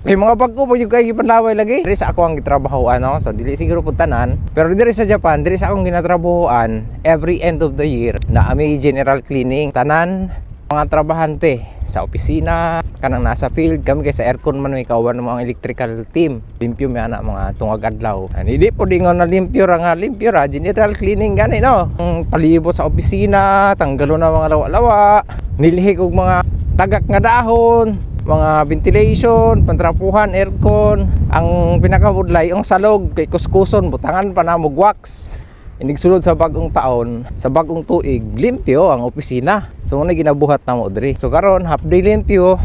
May mga bag ko po yung kayo gipanlaway lagi. Diri sa ako ang gitrabahoan, no? So dili siguro pud tanan, pero diri sa Japan, diri sa akong ginatrabahoan, every end of the year na may general cleaning tanan mga trabahante sa opisina kanang nasa field kami kay sa aircon man may kauban ng mga electrical team. Limpyo may ana mga tungag adlaw. Hindi po dingon na limpyo ra general cleaning gani, no? Palibot sa opisina, tanggalo na mga lawa-lawa, nilihig og mga tagak nga dahon, mga ventilation, pantrapuhan, aircon. Ang pinakabudlay ang salog kay kuskuson butangan pa na mo wax. Inigsulod sa bagong taon, sa bagong tuig, limpyo ang opisina. So muna ginabuhat na mo diri. So karon half day limpyo,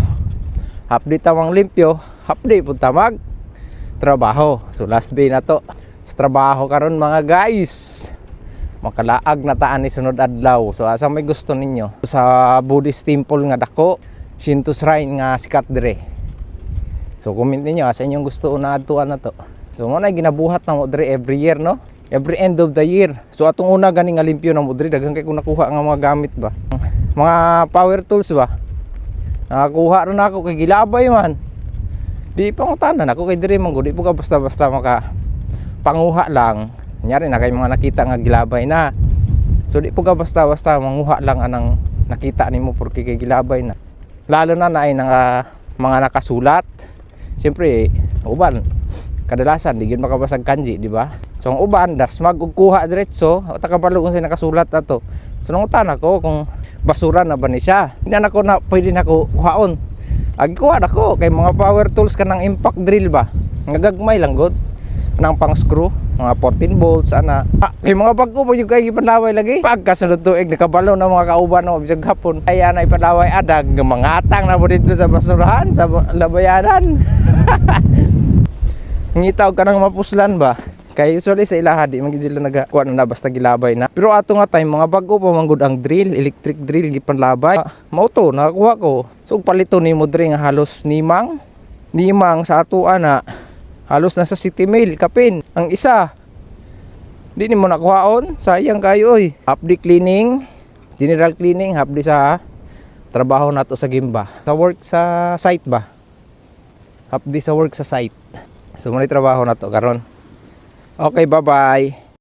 half day tamang limpyo, half day pud tamag trabaho. So last day na to sa trabaho karon mga guys. Makalaag na taan ni sunod adlaw. So asa may gusto ninyo sa Buddhist temple nga dako, Shinto shrine nga sikat dire. So comment niyo asa inyong gusto na adtuan na to. So muna ginabuhat na mo dire every year, no? Every end of the year. So atong una gani nga limpyo na mo diri, daghang kay ko nakuha nga mga gamit ba. Mga power tools ba. Nakakuha ron ako kay gilabay man. Di pangutanan ako kay diri man gud, di po ka basta-basta maka panguha lang. Nyari na kay mga nakita nga gilabay na. So di po ka basta-basta manguha lang anang nakita nimo porque kay gilabay na. Lalo na ay mga nakasulat. Siyempre, uban kadalasan di gyud makabasag kanji, di ba? So ang uban dasmag ug kuha diretso o takabalo kung say nakasulat ato. So nangutan ako kung basura na ba ni siya. Hindi na ako na pwede na ko kuhaon. Agi kuha nako kay mga power tools kanang impact drill ba. Ngagagmay lang gud. Nang pang screw, mga 14 bolts ana. Kay mga bag ko po yung kayo ipanlaway lagi. Pagkasunod tuig nakabalo na mga kauban no bisag hapon. Ay ana ipanlaway adag mga atang na mo dito sa basurahan sa labayanan. Ngitaw ka nang mapuslan ba? Kay usually sa ilaha di man gid sila nagakuha na basta gilabay na. Pero ato nga time mga bago pa manggod ang drill, electric drill gipanlabay. Mao to nakakuha ko. So palito nimo diri nga halos nimang sa ato ana. Halos nasa City Mail kapin. Ang isa di nimo nakuhaon, sayang kayo oy. Half day cleaning, general cleaning, half day sa trabaho nato sa Gimba. Sa work sa site ba? Half day sa work sa site. So muna trabaho na to karon. Okay, bye-bye.